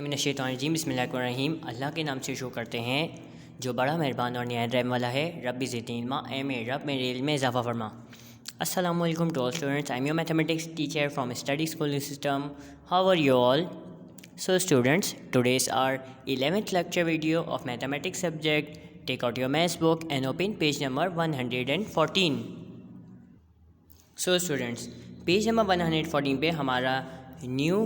मिनश्शैतानिर्रजीम बिस्मिल्लाहिर्रहमानिर्रहीम। अल्लाह के नाम से शुरू करते हैं जो बड़ा मेहरबान और निहायत रहम वाला है। रब्बी ज़िदनी इल्मा, ए मेरे रब मेरे इल्म में इजाफ़ा फरमा। अस्सलामु अलैकुम to all students, I am your mathematics teacher from study school system. How are you all? So students, today's our 11th lecture video of mathematics subject. Take out your maths book and open page number 114. So students, page number 114 पे हमारा new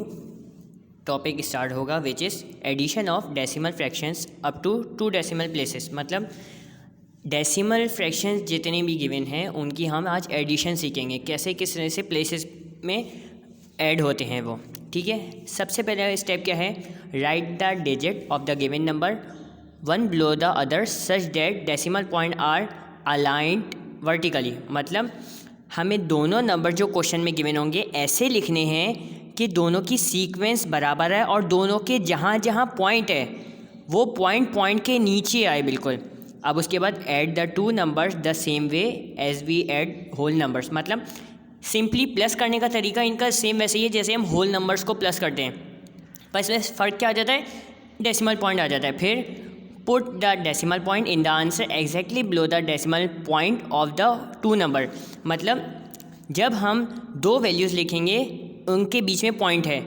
topic start होगा which is addition of decimal fractions up to 2 decimal places. मतलब decimal fractions जितने भी given हैं उनकी हम आज एडिशन सीखेंगे, कैसे किस तरह से प्लेसेस में ऐड होते हैं वो। ठीक है, सबसे पहला स्टेप क्या है? Write the digit of the given number one below the other such that decimal point are aligned vertically. मतलब हमें दोनों नंबर जो क्वेश्चन में गिवन होंगे ऐसे लिखने हैं कि दोनों की सीक्वेंस बराबर है और दोनों के जहाँ जहाँ पॉइंट है वो पॉइंट के नीचे आए बिल्कुल। अब उसके बाद add the two numbers the same way as we add whole numbers. मतलब सिंपली प्लस करने का तरीका इनका सेम वैसे ही है जैसे हम होल नंबर्स को प्लस करते हैं, बस इसमें फ़र्क क्या आ जाता है? डेसिमल पॉइंट आ जाता है। फिर put the decimal point in the answer exactly below the decimal point of the two number. मतलब जब हम दो वैल्यूज़ लिखेंगे उनके बीच में पॉइंट है,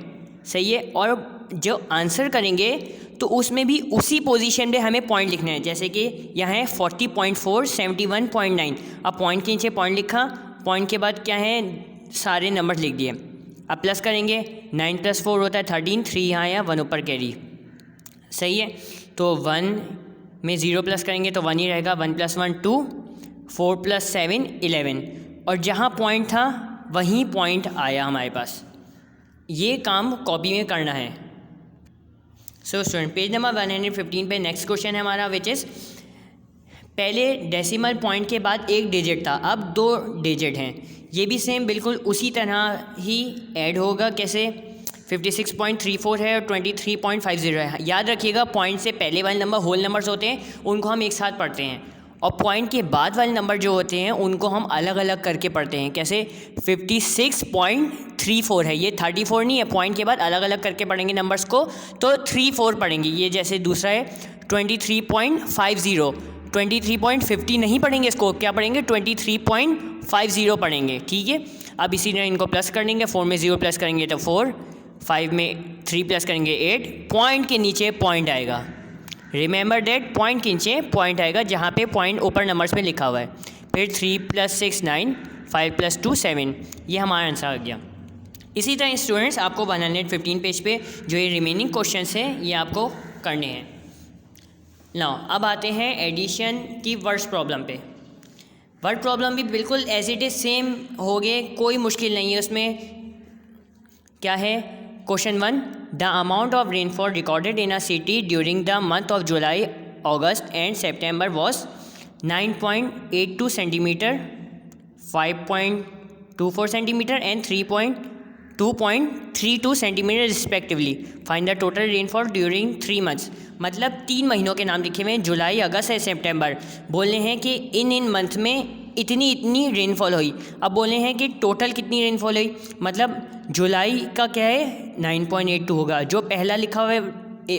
सही है, और जो आंसर करेंगे तो उसमें भी उसी पोजीशन पे हमें पॉइंट लिखना है। जैसे कि यहाँ है 40.4 71.9। अब पॉइंट के नीचे पॉइंट लिखा, पॉइंट के बाद क्या है सारे नंबर लिख दिए। अब प्लस करेंगे 9 + 4 होता है 13, 3 यहाँ आया 1 ऊपर कैरी, सही है। तो 1 में 0 प्लस करेंगे तो 1 ही रहेगा, 1 + 1 2, 4 + 7 11, और जहाँ पॉइंट था वहीं पॉइंट आया हमारे पास। ये काम कॉपी में करना है। सो स्टूडेंट, पेज नंबर 115 पे नेक्स्ट क्वेश्चन है हमारा विच इज़ पहले डेसिमल पॉइंट के बाद एक डिजिट था, अब 2 डिजिट हैं। ये भी सेम बिल्कुल उसी तरह ही ऐड होगा। कैसे? 56.34 है और 23.50 है। याद रखिएगा पॉइंट से पहले वाले नंबर होल नंबर्स होते हैं, उनको हम एक साथ पढ़ते हैं, और पॉइंट के बाद वाले नंबर जो होते हैं उनको हम अलग अलग करके पढ़ते हैं। कैसे? 56.34 है, ये 34 नहीं है। पॉइंट के बाद अलग अलग करके पढ़ेंगे नंबर्स को तो 34 पढ़ेंगे। ये जैसे दूसरा है 23.50, 23.50 नहीं पढ़ेंगे, इसको क्या पढ़ेंगे? 23.50 पढ़ेंगे। ठीक है, अब इसी तरह इनको प्लस कर देंगे। 4 में 0 प्लस करेंगे तो 4, 5 में 3 प्लस करेंगे 8, पॉइंट के नीचे पॉइंट आएगा। रिमेंबर डेट, पॉइंट के नीचे पॉइंट आएगा जहाँ पे पॉइंट ऊपर नंबर्स में लिखा हुआ है। फिर 3 + 6 9, 5 + 2 7, ये हमारा आंसर आ गया। इसी तरह स्टूडेंट्स आपको 115 पेज पे जो ये रिमेनिंग क्वेश्चंस हैं ये आपको करने हैं। नाउ अब आते हैं एडिशन की वर्ड्स प्रॉब्लम पे। वर्ड प्रॉब्लम भी बिल्कुल एज इट इज़ सेम हो गए, कोई मुश्किल नहीं है उसमें। क्या है? Question 1, the amount of rainfall recorded in a city during the month of July, August and September was 9.82 centimetre, 5.24 centimetre and 2.32 centimetre respectively. Find the total rainfall during 3 months. मतलब 3 महीनों के नाम लिखे हुए हैं, जुलाई, अगस्त और सितंबर। बोलने हैं कि इन मंथ में इतनी रेनफॉल हुई। अब बोलने हैं कि टोटल कितनी रेनफॉल हुई। मतलब जुलाई का क्या है? 9.82 होगा। जो पहला लिखा हुआ है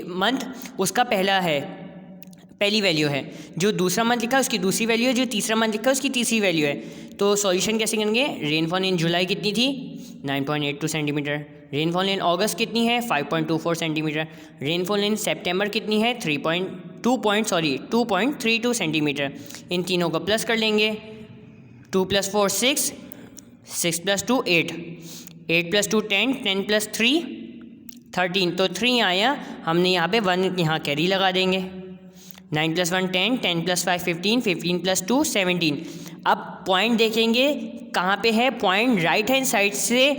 मंथ उसका पहली वैल्यू है, जो दूसरा मंथ लिखा है उसकी दूसरी वैल्यू है, जो तीसरा मंथ लिखा है उसकी तीसरी वैल्यू है। तो सॉल्यूशन कैसे करेंगे? रेनफॉल इन जुलाई कितनी थी? 9.82 सेंटीमीटर। रेनफॉल इन अगस्त कितनी है? 5.24 सेंटीमीटर। रेनफॉल इन सितंबर कितनी है? 2.32 सेंटीमीटर। इन तीनों को प्लस कर लेंगे। 2 + 4 6, 6 + 2 8, 8 + 2 10, 10 + 3 13। तो 3 आया, हमने यहाँ पे 1 यहाँ कैरी लगा देंगे। 9 + 1 10, 10 + 5 15, 15 + 2 17। अब पॉइंट देखेंगे कहाँ पे है? पॉइंट राइट हैंड साइड से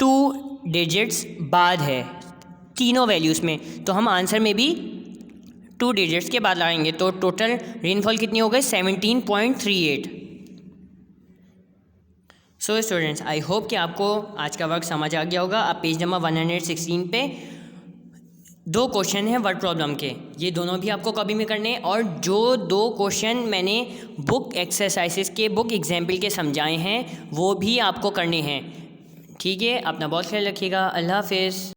2 डिजिट्स बाद है तीनों वैल्यूज़ में, तो हम आंसर में भी 2 डिजिट्स के बाद लगाएंगे। तो टोटल रेनफॉल कितनी हो गई? 17.38। सो स्टूडेंट्स, आई होप कि आपको आज का वर्क समझ आ गया होगा। अब पेज नंबर 116 पे 2 क्वेश्चन हैं वर्ड प्रॉब्लम के, ये दोनों भी आपको कॉपी में करने हैं। और जो 2 क्वेश्चन मैंने बुक एक्सरसाइजेस के बुक एग्जाम्पल के समझाए हैं वो भी आपको करने हैं। ठीक है, अपना बहुत ख्याल रखिएगा। अल्लाह हाफिज़।